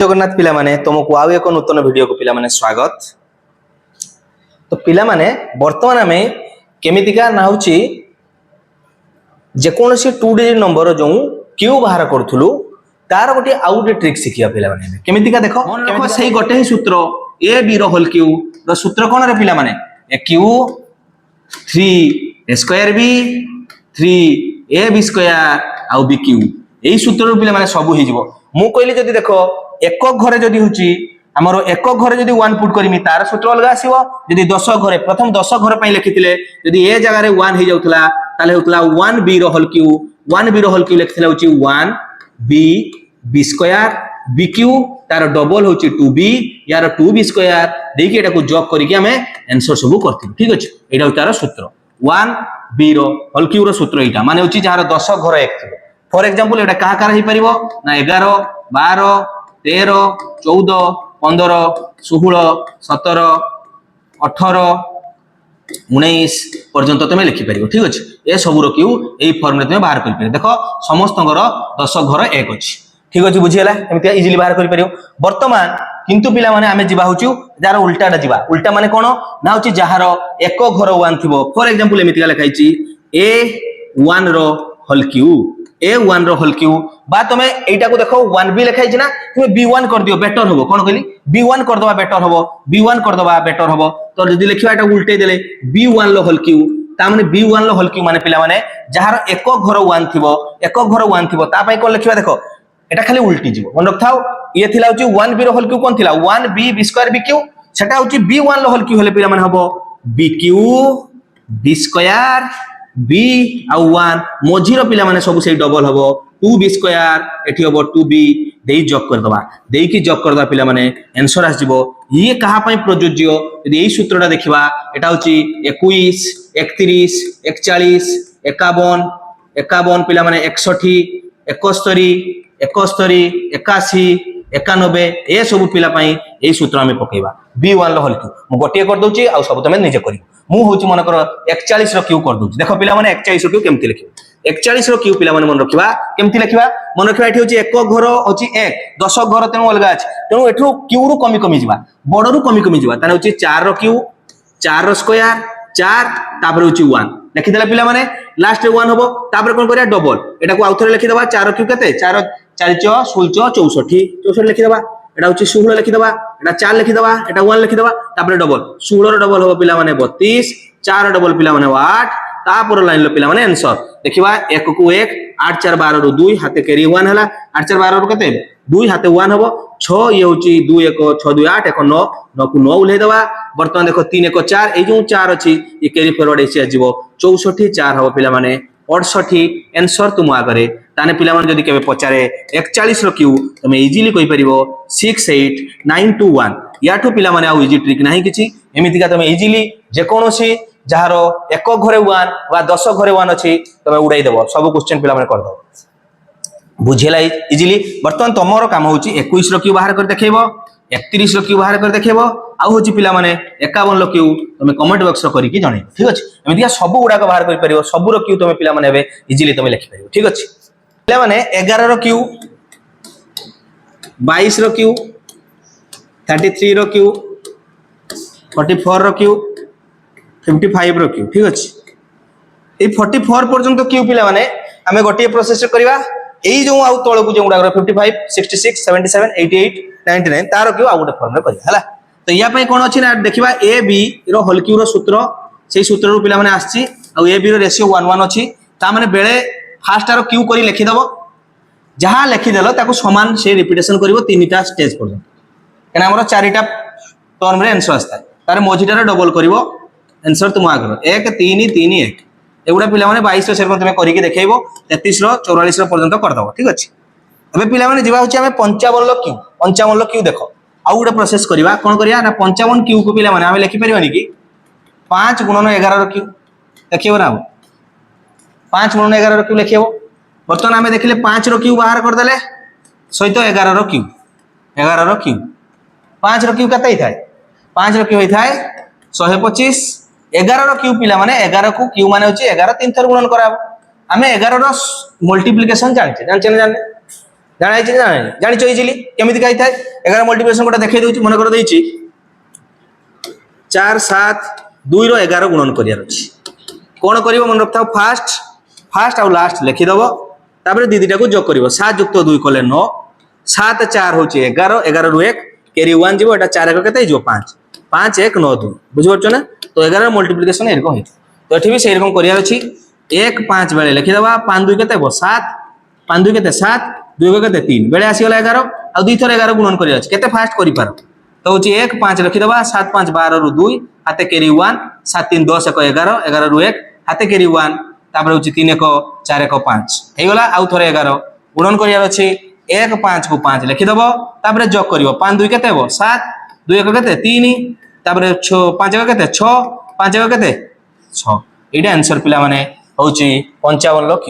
जगन्नाथ पिला माने तुमको आउ एक नूतन वीडियो को पिला माने स्वागत। तो पिला माने वर्तमान आम केमितिका ना होची जेकोसी 2 डिजिट नंबर जो क्यू बाहर करूथुलु तार गोटे आउ गोटे ट्रिक शिखिया पिला माने केमितिका देखो देखो सही गोटे ही सूत्र ए बी रो होल क्यू रो सूत्र कोन रे पिला माने A cube 3 square B 3 A B square आउ बी क्यू एही सूत्र रो पिला माने सब ही जीवो। मु कहली जदी देखो एक घरे जदि होची हमर एक घरे जदि 1 पुट करमी तार सूत्र अलग आसीबो। जदि 10 घरे प्रथम 10 घर पई लिखिथिले जदि ए जगह रे 1 हे जाउतला ताले होतला 1 बी रो होल क्यू 1 बी रो होल क्यू लिखथिला होची 1 b b square b cube तार डबल होची 2 बी यार 2 बी स्क्वायर देकी एटा को जॉब करिके हमें आंसर सब करथि। ठीक अछि एटा तार सूत्र 1 बी रो होल क्यू रो सूत्र एटा माने होची जहार 10 घर एक थिबो। फॉर एग्जांपल एटा कहा कार हे परिबो ना 11 12 13 14 15 16 17 18 19 पर्यंत तुम लिखिपर। ठीक अच्छे ए सब क्यू यही फर्म में तुम बाहर कर देखो समस्त 10 घर एक अच्छी। ठीक अच्छे बुझीगला एमती इजिली बाहर कर बर्तमान किंतु पिला माने आमे जिबा होचु जार उल्टाटा जिबा उल्टा माने कोन ना होची जार एक घर 1 थिबो। फॉर एग्जांपल एमती लिखाई A1 रो होल क्यू A1 रो होल क्यू बा तुम एटा को देखो 1 बी लिखाई ना तुम B1 कर दियो बेटर होबो। कोन कहली B1 कर दबा बेटर होबो B1 कर दबा बेटर होबो। तो जदी लिखिबा एटा उल्टे देले B1 लो होल क्यू ता माने B1 लो होल क्यू माने पिला माने जार एक घर 1 थिबो एक घर 1 थिबो ता पई कोन लिखिबा देखो एटा खाली उल्टी जिवो। मन रखथाओ ये थिला होची 1 बी रो होल क्यू कोन थिला 1 b b square b cube सेटा होची B1 लो होल क्यू हेले पिला माने हबो b cube b square b आउ 1 मोझीरो पिला माने सब से डबल हबो 2 बी स्क्वायर एठी हबो 2 बी देई जॉब कर दबा देई की जॉब कर दबा पिला माने आंसर आस जिवो। ये कहा पई प्रयोज्य यदि एही सूत्रटा देखिबा एटा होची 21 31 41 51 51 पिला माने 61 71 71 81 91 ए सब पिला पई एही सूत्र हमें पकेबा B1 लो होल क्यू मु गोटिए कर दोची आ सब तमे निजे करियो। मु होची मन कर 41 रो क्यू कर दोची देखो पिला माने 41 रो क्यू केमति लिखिबो 41 रो क्यू पिला माने मन रखिबा केमति लिखिबा मन रखिबा एठी होची एक घर होची 1 10 घर तेनु अलगा अछि तेनु एठु क्यू रो कमी कमी जिबा बड़ रो कमी जिबा ताने होची 4 रो क्यू 4 रो स्क्वायर 4 तापर होची 1 लिखि देला पिला माने लास्ट रे 1 हबो तापर कोन करिया डबल एटा को आउथरे लिखि देबा 4 रो क्यू केते 4 4 16 64 64 लिखि देबा एटा होची 16 लिखि देबा एटा 4 लिखि देबा एटा 1 लिखि देबा तापर डबल 16 रो डबल हबो पिला माने 32 4 डबल पिला माने 8 तापर लाइन लो पिला माने आंसर देखिबा 1 को 1 8 4 12 रो 2 हाथे केरी 1 हला 8 4 12 रो केते 2 हाथे 1 हबो 6 ये होची 2 1 6 2 8 1 9 9 को 9 उले देबा वर्तमान देखो 3 1 4 ए जो 4 अछि ये केरी फॉरवर्ड एसी आजिवो 64 4 हबो पिला माने 68 आंसर तुम आगरे ताने पिला माने जदी केबे पचारे 41 रो क्यू तुम इजीली कहि परिबो 68921 याठो पिला माने आ इजी ट्रिक नाही किछि एमितिका तुम इजीली जे कोनोसी जहारो एक घरे 1 वा 10 घरे 1 अछि तमे उड़ाई देबो सब क्वेश्चन पिला माने कर दो बुझेला इजीली। वर्तमान तमरो काम होची 21 रो क्यू बाहर कर देखेबो 31 रो क्यू बाहर कर देखेबो आ होची पिला माने 51 रो क्यू तमे कमेंट बॉक्स रो करी की जणे। ठीक अछि एमितिया सब उडा को बाहर कर परिबो सब रो क्यू तमे पिला माने एबे इजीली तमे लिखि परिबो। ठीक अछि पिला माने 11 रो क्यू 22 रो क्यू 33 रो क्यू 44 रो क्यू 55 रो क्यू। ठीक अछि ए 44 पर्यंत क्यू पिला माने हमें गोटे प्रोसेस करबा एई जो आउ तळ को जो उडा 55 66 77 88 99 तार क्यू आ गोटे फॉर्म रे करिया हला। तो या पई कोन अछि ना देखिबा ए बी रो होल क्यू रो सूत्र सेही सूत्र रो पिला माने आछि आ ए बी रो रेशियो 1 1 अछि ता माने बेले फर्स्ट रो क्यू करी लिखि दबो जहां लिखि देलो ताको समान से रिपीटेशन करिवो तीनटा स्टेज पर्यंत केना हमरो चारिटा टर्म रे आंसर आस्ता तारे मोजिटा रे डबल करिवो आंसर तुम आगर 1 3 3 1 एगुडा पिला माने 22 रो सेरम तुमे करिके देखैबो 33 रो 44 रो पर्यंत कर दबो। ठीक अछि अबे पिला माने जिबा होची हमें 55 लो क्यू देखो आ गोटे प्रोसेस करबा कोन करिया ना 55 क्यू को पिला माने हमें लिखि परिबानी कि 5 गुणन 11 रो क्यू देखिबो ना 5 गुणन 11 रो क्यू लिखिबो वर्तमान हमें देखिले 5 रो क्यू बाहर कर देले सहित 11 रो क्यू 11 रो क्यू 5 रो क्यू कतै थाए 5 रो क्यू होई थाए 125 11 रो क्यू पिला माने 11 को क्यू माने होची 11 तीन थर गुणन कराबो हमें 11 रो मल्टीप्लिकेशन जानचे ना जाने ଜାଣିଛି ନା ଜାଣିଛ ଇଜିଲି କେମିତି ଖାଇଥାଏ 11 ମଲ୍ଟିପ୍ଲିକେସନ ଗୋଟେ ଦେଖେଇ ଦଉଛି ମନେ କର ଦେଇଛି 4 7 2 ର 11 ଗୁଣନ କରିବାର ଅଛି কোন করিব মনে রাখতাও ফার্স্ট আর লাস্ট লিখি দেব তারপরে দিদিটাকে যোগ করিব 7 যুক্ত 2 কলে 9 7 4 হচ্ছে 11 11 রু 1 ক্যারি 1 যাব এটা 4 1 কেতে হইব 5 5 1 9 2 বুঝি পারছো না তো 11 মল্টিপ্লিকেশন এরকম হইছে তো এটি বি সেই রকম করিয়ার আছে 1 5 বেলে লিখি দেবা 5 2 কেতে হবো 7 5 2 কেতে 7 2 কেতে 3 বেলে আসি গলা 11 আর দুই থর 11 গুণন করিয়া আছে কেতে ফাস্ট করি পারো তো হচ্ছে 1 5 লিখি দেবা 7 5 12 রু 2 হাতে ক্যারি 1 7 3 10 1 11 11 রু 1 হাতে ক্যারি 1 তারপরে হচ্ছে 3 1 4 1 5 হেগলা আউ থরে 11 গুণন করিয়ার আছে 1 5 को 5 লিখি দেব তারপরে যোগ করিব 5 2 কেতে হবো 7 2 1 কেতে 3 তারপরে 6 5 1 কেতে 6 5 1 কেতে 6 এইটা आंसर পিলা মানে হচ্ছে 55 লক্ষ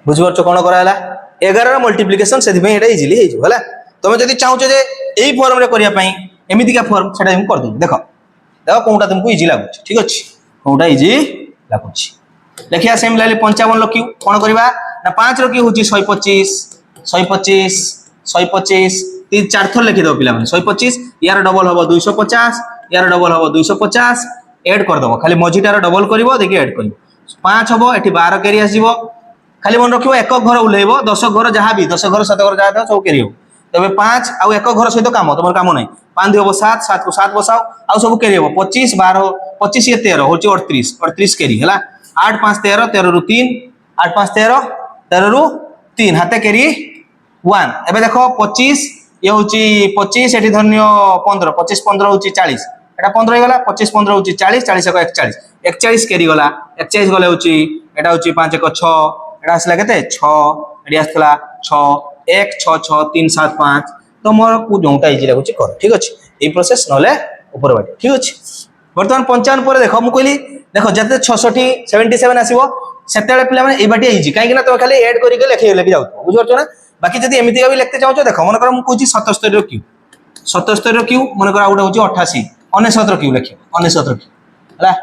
বুঝি পারছো কোন করা হলা 11 র মাল্টিপ্লিকেশন সেদি ভাই এটা ইজিলি হই যাব হলা তুমি যদি চাহুছো যে এই ফর্ম রে করিয়া পাই এমিতিকা ফর্ম সেটা আমি করে দেব দেখো দেখো কোনটা তোমাকে ইজি লাগুছে ঠিক আছে কোনটা ইজি লাগুছে দেখিয়া সিমিলারলি 55 লক্ষ কোন করিবা না 5 র কি হচ্ছে 125 125 125 তিন চার থর লিখি দাও পিলা মানে 125 ইয়ার ডবল হবো 250 ইয়ার ডবল হবো 250 এড করে দেব খালি মজিটার ডবল করিব দেখি এড করিব 5 হবো এটি 12 ক্যারি আসিব খালি মনে রাখিব একক ঘর উলাইব 10 ঘর যাহা বি 10 ঘর 7 ঘর যাহা দাও সব ক্যারি হবো তবে 5 আর একক ঘর সহিত কাম তোমার কাম নাই 5 2 হবো 7 7 को 7 বসাও আর সব ক্যারি হবো 25 12 25 এ 13 হচ্ছে 38 38 ক্যারি হলা 8 5 13 13 রু 3 8 5 13 13 রু 3 হাতে ক্যারি 1 এবে দেখো 25 ये হচ্ছে 25 এটি ধরনিও 15 25 15 হচ্ছে 40 এটা 15 হই গলা 25 15 হচ্ছে 40 40 এক 41 41 ক্যারি গলা 41 গলে হচ্ছে এটা হচ্ছে 5 1 6 এটা আসলা কেতে 6 এটি আসলা 6 1 6 6 3 7 5 তোমার কো যোঁটা ইজি লাগুছি কর ঠিক আছে এই প্রসেস নলে উপর বাটি ঠিক আছে বর্তমান 55 পরে দেখো মু কইলি দেখো যেতে 66 77 আসিবো সেতেলে পিলা মানে এই বাটি ইজি কাই কিনা তুমি খালি এড করি কে লেখি লেখি যাও বুঝি পারছো না বাকি যদি এমিতি ভাবে লিখতে চাও দেখো মনে করো মু কইছি 77 র কিউ 77 র কিউ মনে করো আউটা হচ্ছে 88 69 র কিউ লিখি 69 র কিউ হলা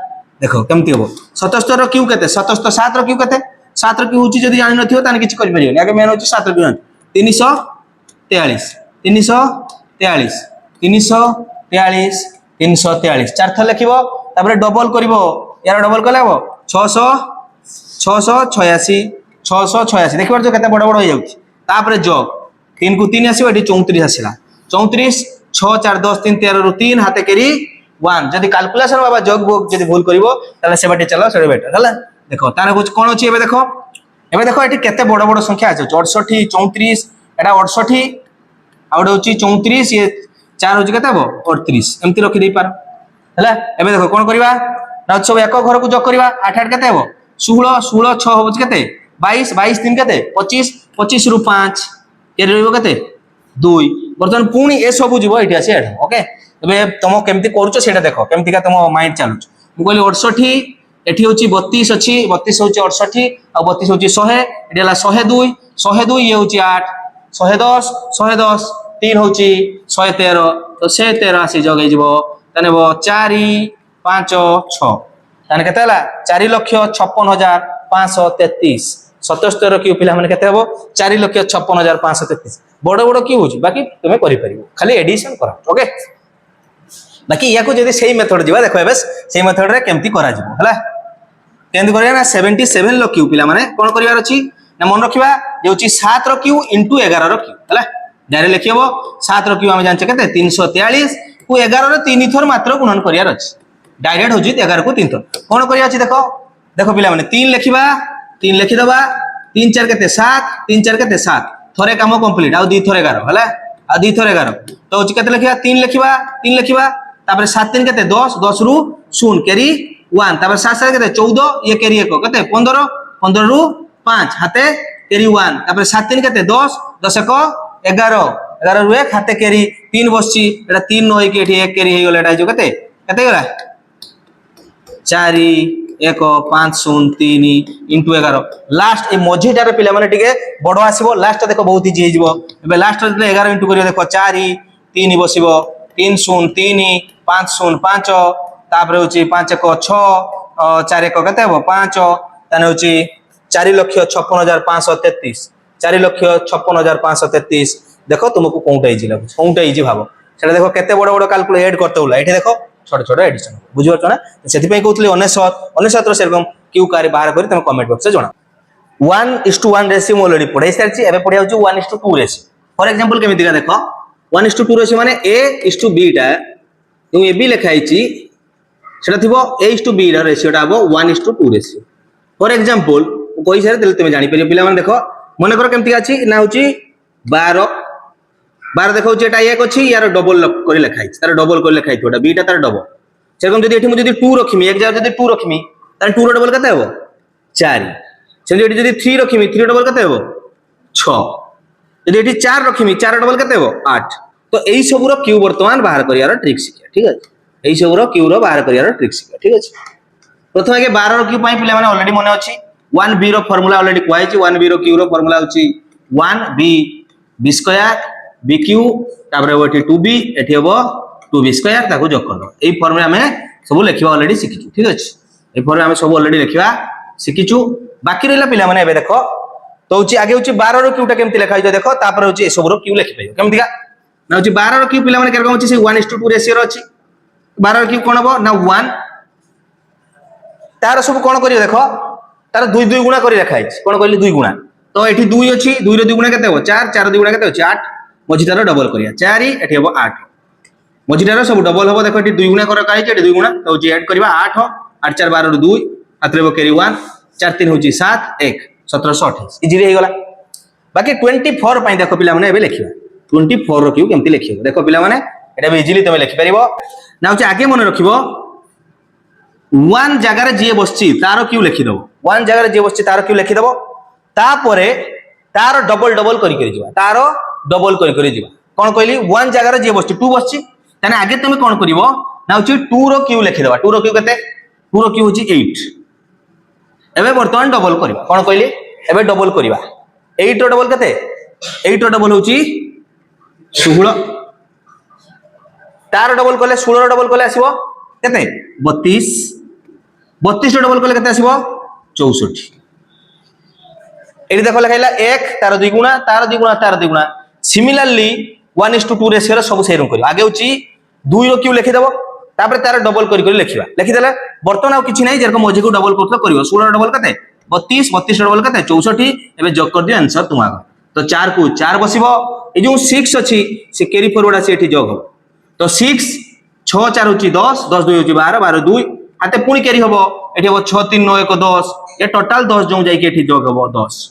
দেখো কেমতি হবো 77 র কিউ কেতে 77 7 র কিউ কেতে 7 র কিউ হচ্ছে যদি জানি নথিও তানে কিছু করি পারিও আগে মেন হচ্ছে 7 র কিউ 343 343 343 343 চার থর লিখিব তারপরে ডবল করিব ইয়ার ডবল কলে হবো 600 686 686 দেখি পারছো কেতে বড় বড় হই যাচ্ছে তারপরে যোগ 3 को 3 আসিব এটি 34 আসিলা 34 6 4 10 3 13 রু 3 হাতে কেরি 1 যদি ক্যালকুলেশন বাবা যোগ যদি ভুল করিব তাহলে সেবাটি চালাও সেটা বেটার হলা দেখো তার কোন আছে এবে দেখো এটি কেতে বড় বড় সংখ্যা আছে 68 34 এটা 68 আউট হচ্ছে 34 ये 4 হচ্ছে কেতে হবো 38 এমতি রখি দেই পার হলা এবে দেখো কোন করিবা না সব এক ঘর কো যোগ করিবা 8 8 কেতে হবো 16 16 6 হচ্ছে কেতে 22 22 3 কেতে 25 25 রু 5 এর রইব কেতে 2 বর্তমান পুনি এ সবু যাব এটি আছে এড ওকে তবে তোমো কেমতি করছো সেটা দেখো কেমতি কা তোমো মাইন্ড চালুছ মু কইলি 68 এটি হচ্ছে 32 আছে 32 হচ্ছে 68 আর 32 হচ্ছে 100 এটি হলা 102 102 ইয়ে হচ্ছে 8 110 110 3 হচ্ছে 113 তো 113 আসি যোগাই যাব তানে 4 5 6 তানে কেতে হলা 4,56,533 77 কিউ পিলা মানে কেতে হবো 4,56,533 বড় বড় কিউ হচ্ছে বাকি তুমি করি পারিবো খালি এডিশন করা ওকে বাকি ইয়াকু যদি সেই মেথড দিবা দেখো এবে সেই মেথড রে কেমতি করা যাব হলা কেমতি করিয়া না 77 লো কিউ পিলা মানে কোন করিবার ଅଛି না মন রাখিবা যে হচ্ছে 7 র কিউ ইনটু 11 র কিউ হলা ডাইরেক্ট লিখিবো 7 র কিউ আমি জানছে কেতে 343 কু 11 র 3 থর মাত্র গুণন করিয়ার ଅଛି ডাইরেক্ট হচ্ছে 11 কু 3 থর কোন করিয়া ଅଛି দেখো দেখো পিলা মানে 3 লিখিবা 3 লিখি দবা 3 4 কেতে 7 3 4 কেতে 7 থরে কাম কমপ্লিট আউ 2 থর 11 হলা আউ 2 থর 11 তো হচ্ছে কেতে লিখিবা 3 লিখিবা তারপরে 7 3 কেতে 10 10 রু 0 ক্যারি 1 তারপরে 7 7 কেতে 14 ইয়ে ক্যারি 1 কেতে 15 15 রু 5 হাতে ক্যারি 1 তারপরে 7 3 কেতে 10 10 1 11 11 রু 1 হাতে ক্যারি 3 বসছি এটা 3 নয় কি এটি 1 ক্যারি হই গলা এটা আইজো কেতে কেতে গলা 4 1 5 0 3 ইনটু 11 লাস্ট এই মঝিটারে পিলা মানে টিকে বড় আসিবো লাস্ট দেখো বহুত ইজি হই যিবো এবে লাস্ট রে 11 ইনটু করিও দেখো 4 3 বসিবো 3 0 3 5 0 5 তারপরে হচ্ছে 5 1 6 4 1 কেতে হবো 5 তানে হচ্ছে 4,56,533 4,56,533 देखो तुमको कोनटा इजी लागु कोनटा इजी भाबो सेटा देखो केते बड़ बड़ कैलकुलेट ऐड करते होला एठी देखो छोट छोट एडिशन बुझि परछ ना सेति पई कहउतली 99 रो सेरकम क्यू कार्य बाहर करी तुम कमेंट बॉक्स से जणा 1:1 रेशियो ऑलरेडी पढाई सारछि एबे पढिया होछि 1:2 रेशियो फॉर एग्जांपल केमिति का देखो 1:2 रेशियो माने A:B टा जो ए बी लिखा आइछि सेटा थिबो A:B रा रेशियोटा हबो 1:2 रेशियो फॉर एग्जांपल कोई सारे दिल तुम जानि परियो पिला माने देखो मन कर केमति अछि ना होछि 12 देखो एटा एक अछि यार डबल करि लिखा आइछि तार डबल करि लिखा आइछि ओटा बी टा तार डबल सेरकम जदि एठी मु जदि 2 रखिमी एक जगह जदि 2 रखिमी तार 2 रो डबल कते हबो 4 से जदि 3 रखिमी 3 रो डबल कते हबो 6 जदि एठी 4 रखिमी 4 रो डबल कते हबो 8 तो एई सब रो क्यू वर्तमान बाहर करियार ट्रिक शिखिया ठीक अछि एई सब रो क्यू रो बाहर करियार ट्रिक शिखिया ठीक अछि प्रथम आगे 12 रो क्यू पई पिला माने ऑलरेडी मने अछि 1b रो फार्मूला ऑलरेडी क्वाइछि 1b रो क्यू रो फार्मूला होछि 1b b स्क्वायर bq तापर एठी 2b एठी हबो 2b स्क्वायर ताको जोग कर दो एई फार्मूला में सब लिखिबा ऑलरेडी सिकिछु ठीक अछि एई फार्मूला में सब ऑलरेडी लिखिबा सिकिछु बाकी रहला पिला माने एबे देखो तो होछि आगे होछि 12 रो क्यूटा केमति लिखा होछि देखो तापर होछि ए सब रो क्यू लिखि पाइयो केमति का ना होछि 12 रो क्यू पिला माने केरकम होछि से 1:2 रेशियो रो अछि 12 रो क्यू कोन हबो ना 1 तार सब कोन करियो देखो तार 2 गुणा करि रखा आइछि कोन कहली 2 गुणा तो एठी 2 अछि 2 रो 2 गुणा केते हो 4 4 2 गुणा केते होछि 8 मझिटारो डबल करिया 4 एठी हबो 8 मझिटारो सब डबल हबो देखो एठी 2 गुणा कर काइछि एठी 2 गुणा तो जे ऐड करबा 8 8 4 12 रो 2 आतरेबो कैरी 1 4 3 होछि 7 1 1728 इजी रे गला बाकी 24 पई देखो पिला माने एबे लिखिबा 24 रो क्यू केमति लिखिबो देखो पिला माने एटा बे इजीली तमे लिखि परिबो ना होछि आगे मन रखिबो 1 जगह रे जे बसछि तारो क्यू लिखि दबो 1 जगह रे जे बसछि तारो क्यू लिखि दबो तापरे तारो डबल डबल करि करि जिबा तारो डबल करि करि जिबा कोन कहली 1 जगह रे जे बसछि 2 बसछि तने आगे तुम कोन करिवो ना होछि 2 रो क्यू लिखि दबा 2 रो क्यू केते 2 रो क्यू होछि 8 एबे वर्तमान डबल करबा कोन कहली एबे डबल करबा 8 रो डबल केते 8 रो डबल होछि 16 तार डबल कले 16 रो डबल कले आसीबो केते 32 32 रो डबल कले केते आसीबो 64 एडी देखो लिखाइला 1 तार 2 गुणा तार 2 गुणा तार 2 गुणा सिमिलरली 1:2 रेशियो रो सब सेम करियो आगे होछि 2 रो क्यू लिखि देबो तापर तार डबल करि करि लिखिबा लिखि देला बर्तन आ किछि नै जेरको मझी को डबल करथो करियो 16 रो डबल केते 32 32 रो डबल केते 64 एबे जोग कर दियो आंसर तुमा तो 4 को 4 बसिबो ए जो 6 अछि से कैरी फॉरवर्ड अछि एठी जोग हो तो 6 6 4 होछि 10 10 2 होछि 12 12 2 हाते पुणी कैरी हबो एठी हबो 6 3 9 1 10 ए टोटल 10 जो जाई के एठी जोग हबो 10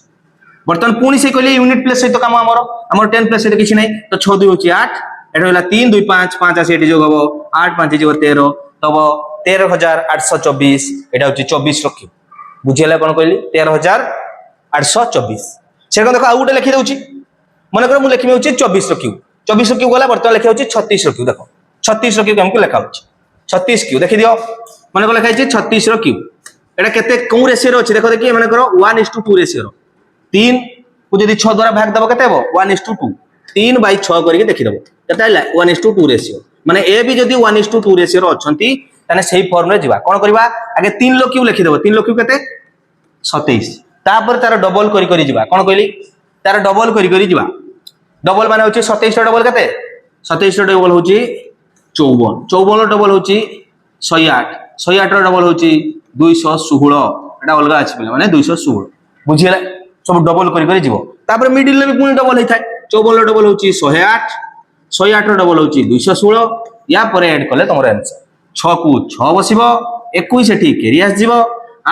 बर्तन पुणी से कहले यूनिट प्लेस सहित काम हमर 10 प्लेस सहित किछि नै तो 6 2 होछि 8 एटा होला 3 2 5 5 आसी एठी जोग हबो 8 5 जीव 13 तब 13824 एटा होछि 24 रखि बुझियला कोन कहली 13824 से देखो आ उटे लिखि दउछि मन कर मु लिखि होछि 24 रखि 24 रखि गला बर्तन लिखि होछि 36 रखि देखो 36 रखि हमको लिखा होछि 36 क्यू देखि दियो मन को लिखा होछि 36 रखि एटा केते कोन रेशियो रो अछि देखो देखि मन करो 1:2 रेशियो रो 3 को जदि 6 द्वारा भाग दबो केते हबो 1:2 3/6 करके देखि दबो केते आइला 1:2 रेशियो माने ए भी जदि 1:2 रेशियो रो अछंती ताने सेही फॉर्म रे जिबा कोन करबा आगे 3 लो क्यू लिखि दबो 3 लो क्यू केते 27 तापर तार डबल करि करि जिबा कोन कहली तार डबल करि करि जिबा डबल माने होची 27 रो डबल केते 27 रो डबल होची 54 54 रो डबल होची 108 108 रो डबल होची 216 एटा अलगा अछि माने 216 बुझियला सब डबल करि करि जिवो तापर मिडिल ले भी पुनी डबल हेथाय 54 रो डबल होची 108 108 रो डबल होची 216 या परे ऐड करले तमरो आंसर 6 को 6 बसिबो 21 एठी केरी आस जिवो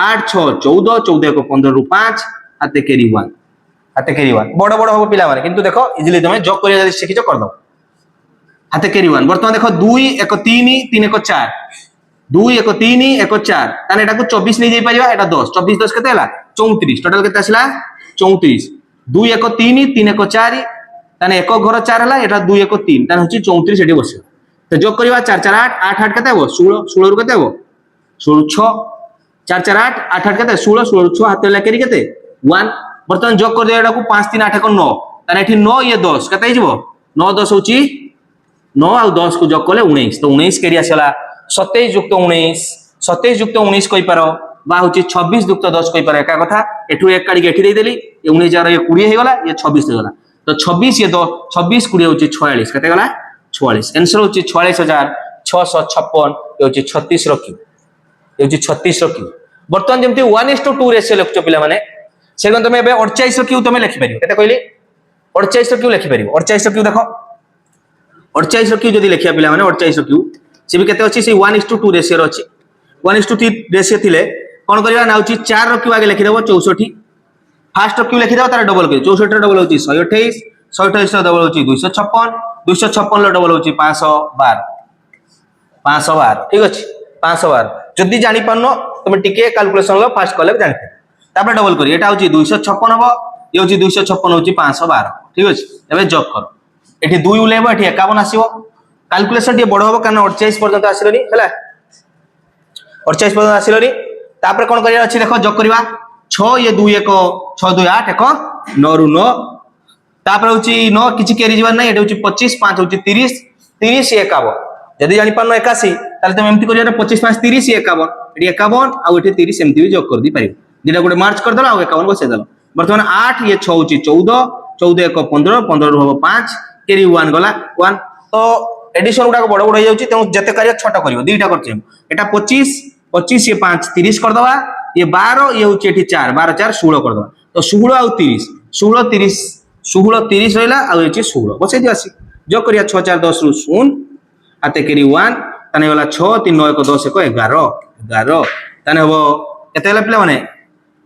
8 6 14 14 को 15 रु 5 हाते केरी 1 बड़ बड़ हो पिला माने किंतु देखो इजीली तमे जॉक करिया जदी सिखिचो कर दो हाते केरी 1 वर्तमान देखो 2 1 3 3 1 4 2 1 3 1 4 ताने एटा को 24 नै जाई परिबा एटा 10 24 10 केते हला 34 टोटल केते आसला 34 2 1 3 3 1 4 ताने एक घर 4 हला एटा 2 1 3 ताने होची 34 एटी बसियो तो जोग करबा 4 4 8 8 8 केते हो 16 16 रु केते हो 16 6 4 4 8 8 8 केते 16 16 6 हाते ला केरी केते 1 बर्तमान जोग कर देडा को 5 3 8 को 9 ताने एठी 9 ये 10 केते हिजबो 9 10 होची 9 आ 10 को जोग करले 19 तो 19 केरी आसला 27 + 19 27 + 19 कहि पारो বা হচ্ছে 26 যুক্ত 10 কই পারে একা কথা এঠু এক কাড়ি এঠি দেই দেলি 19 ইয়ে 20 হয়ে গলা ইয়ে 26 হয়ে গলা তো 26 ইয়ে 26 20 হচ্ছে 46 কেতে গলা 44 आंसर হচ্ছে 46656 এ হচ্ছে 36 র কিউ এ হচ্ছে 36 র কিউ বর্তমান যেমতি 1:2 রেশিও লেখছো পিলা মানে সেগুলো তুমি এবে 48 র কিউ তুমি লিখি পারিও কেতে কইলি 48 র কিউ লিখি পারিও 48 র কিউ দেখো 48 র কিউ যদি লিখিয়া পিলা মানে 48 র কিউ সে বি কেতে আছে সেই 1:2 রেশিও আছে 1:3 রেশিও থিলে কোন করিবা না হচ্ছে 4 র কিউ আগে লিখি দেব 64 ফার্স্ট র কিউ লিখি দেব তার ডবল করি 64 র ডবল হচ্ছে 128 128 র ডবল হচ্ছে 256 256 র ডবল হচ্ছে 512 512 ঠিক আছে 512 যদি জানি পারনো তুমি টিকে ক্যালকুলেশন লো ফার্স্ট কলে জানি তারপরে ডবল করি এটা হচ্ছে 256 হবে এই হচ্ছে 256 হচ্ছে 512 ঠিক আছে এবে যোগ করো এটি 2 উলেব এটি 51 আসিবো ক্যালকুলেশন টি বড় হবে কারণ 48 পর্যন্ত আসিলনি হলা 48 পর্যন্ত আসিলনি তারপরে কোন করিয়া আছে দেখো যোগ করিবা 6 ইয়ে 2 1 6 2 8 1 9 রু 9 তারপরে হচ্ছে 9 কিছু কেরি যাবার নাই এটা হচ্ছে 25 5 হচ্ছে 30 30 51 যদি জানি পারনো 81 তাহলে তুমি এমতি করিয়া 25 5 30 51 এটি 51 আর এটি 30 এমতি भी যোগ করে দি পারিব যেটা গোটে মার্চ করে দাও আর 51 বসে দাও বর্তমান 8 ইয়ে 6 হচ্ছে 14 14 1 15 15 রু হবে 5 কেরি 1 গলা 1 তো এডিশন গুড়া বড় বড় হয়ে যাচ্ছে তেমন যেতে কারিয়া ছোট করিব দুইটা করছে এটা 25 25 ইয়ে 5 30 कर दवा ये 12 ये होचे एठी 4 12 4 16 कर दवा तो 16 और 30 16 30 16 30 रहला आ होचे 16 बसे दियासी जो करिया 6 4 10 रु 0 आते करी 1 तने वाला 6 3 9 1 10 1 11 11 तने हो केते हला प्ले माने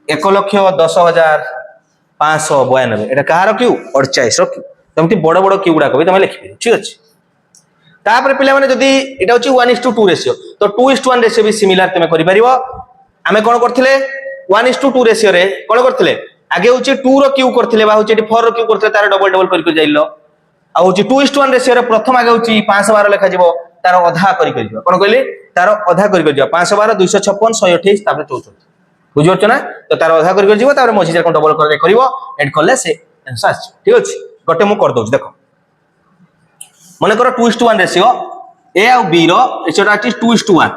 1,10,592 এটা কাহার কিউ 48 র কিউ তমতি বড় বড় কিউ গুড়া কবি তুমি লিখি ঠিক আছে তারপরে পিলা মানে যদি এটা হচ্ছে 1:2 রেশিও তো 2:1 রেশিও বি সিমিলার তুমি করি পারিবো আমি কোন করথিলে 1:2 রেশিও রে কোন করথিলে আগে হচ্ছে 2 র কিউ করথিলে বা হচ্ছে এটি 4 র কিউ করথিলে তার ডবল ডবল করি যাইলো আর হচ্ছে 2:1 রেশিও রে প্রথম আগে হচ্ছে 512 লেখা যাব তার অধা করি যাব কোন কইলি তার অধা করি যাব 512 256 128 তারপরে 64 বুঝছো না তো তার অধা করি যাব তারপরে মঝি যে কোন ডবল করে করিব এড করলে সে आंसर আসছে ঠিক আছে গটে মু কর দউছ দেখো মনে করো 2:1 রেশিও এ আর বি র রেশিওটা আছে 2:1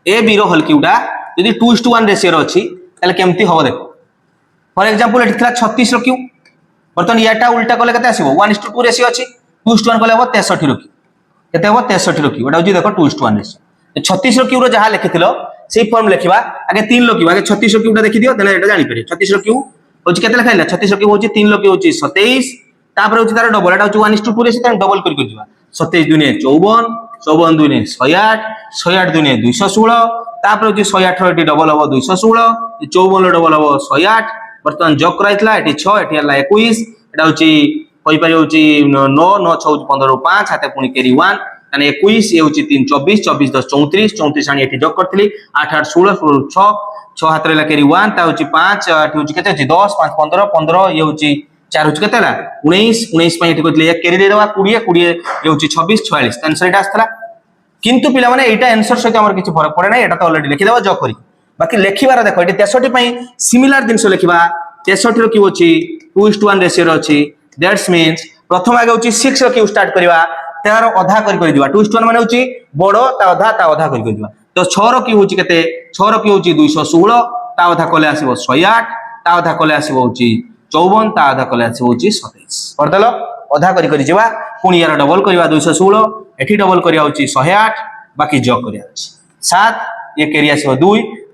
এ বি র হোল কিউটা যদি 2:1 রেশিও আছে তাহলে কেমতি হবে দেখো ফর एग्जांपल এটি ଥିଲା 36 র কিউ বর্তমান ইয়াটা উল্টা করলে কত আসিব 1:2 রেশিও আছে 2:1 করলে হবে 63 র কিউ কেতে হবে 63 র কিউ এটা হচ্ছে দেখো 2:1 রেশিও 36 র কিউ র যাহা লিখিছিল সেই ফর্ম লিখিবা আগে 3 র কিউ আগে 36 র কিউটা দেখি দিও তাহলে এটা জানি পারি 36 র কিউ হচ্ছে কেতে লেখাইলা 36 র কিউ হচ্ছে 3 র কিউ হচ্ছে 27 তারপরে হচ্ছে তার ডবল এটা হচ্ছে 1:2 রেশিও তার ডবল করি দিবা 27 দুনে 54 54 দুনে 108 108 দুনে 216 তারপরে হচ্ছে 118 এটি ডবল হবে 216 54 ডবল হবে 108 বর্তমান যোগ করাইতলা এটি 6 এটি হলা 21 এটা হচ্ছে কই পারি হচ্ছে 9 9 6 15 5 হাতে পুনি কেরি 1 মানে 21 এ হচ্ছে 3 24 24 10 34 34 আনি এটি যোগ করতলি 8 8 16 16 6 6 হাতে লা কেরি 1 তা হচ্ছে 5 এটি হচ্ছে কেতে হচ্ছে 10 5 15 15 এ হচ্ছে 4 হচ্ছে কেতে লা 19 19 পাই এটি কইতলি এক কেরি দে দেবা 20 20 এ হচ্ছে 26 46 आंसर এটা আসতলা কিন্তু পিলা মানে এইটা आंसर সহিত আমার কিছু ফরক পড়ে নাই এটা তো অলরেডি লিখি দেবা যোগ করি বাকি লেখিবার দেখো এটি 63 পাই সিমিলার জিনিস লিখিবা 63 র কি হচ্ছে 2:1 রেশিও আছে দ্যাটস মিন্স প্রথম আগে হচ্ছে 6 র কিউ স্টার্ট করিবা তার অধা করি দিবা 2:1 মানে হচ্ছে বড় তা অধা করি দিবা তো 6 র কি হচ্ছে কেতে 6 র কি হচ্ছে 216 তা অধা কলে আসিব 108 তা অধা কলে আসিব হচ্ছে 54 তা অধা কলে আসিব হচ্ছে 27 করদেলো অধা করি যাবা পুনি ইয়ার ডবল করিবা 216 এটি ডবল করিয়া হচ্ছে 108 বাকি যোগ করিয়া আছে 7 ये केरी आसीबो 2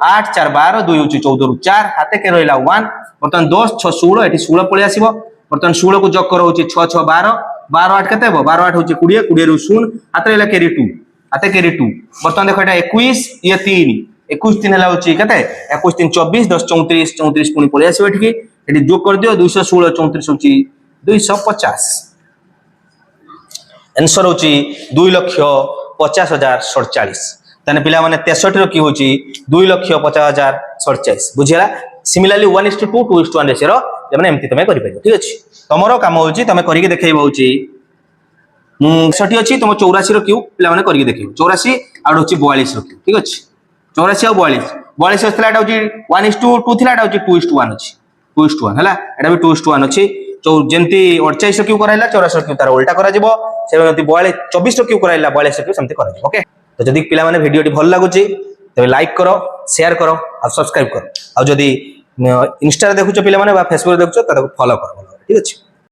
8 4 12 2 होची 14 रु 4 हाते के रहला 1 बर्तन 10 6 16 एठी 16 पळे आसीबो बर्तन 16 को जोग करो होची 6 6 12 12 8 केते हो 12 8 होची 20 20 रु 0 हाते रहला केरी 2 हाते केरी 2 बर्तन देखो एटा 21 ये 3 21 3 हला होची केते 21 3 24 10 34 34 पुनी पळे आसीबो एठी एठी जोग कर दियो 216 34 होची 250 आंसर होची 2,50,47 ताने पिला माने 63 रो की होची 2,50,47 बुझिला सिमिलरली 1:2 2:1 रेशियो जमने एमती तमे करि परिबो ठीक अछि तमरो काम होची तमे करिके देखैबो होची 60 अछि तम 84 रो क्यू पिला माने करिके देखैबो 84 आउट होची 42 रो क्यू ठीक अछि 84 और 42 42 असला एटा होची 1:2 थिला एटा होची 2:1 अछि 2:1 हला एटा भी 2:1 अछि जेंती 48 रो क्यू कराइला 84 रो क्यू तार उल्टा करा जिवो सेमती 24 रो क्यू कराइला 42 रो क्यू समती करा जिवो ओके तो जदि पिला माने वीडियो टी भल लागुची तबे लाइक करो शेयर कर और सब्सक्राइब कर और जदी इंस्टा देखुछ पिले माने बा फेसबुक देखुछ त फॉलो कर ठीक अछि।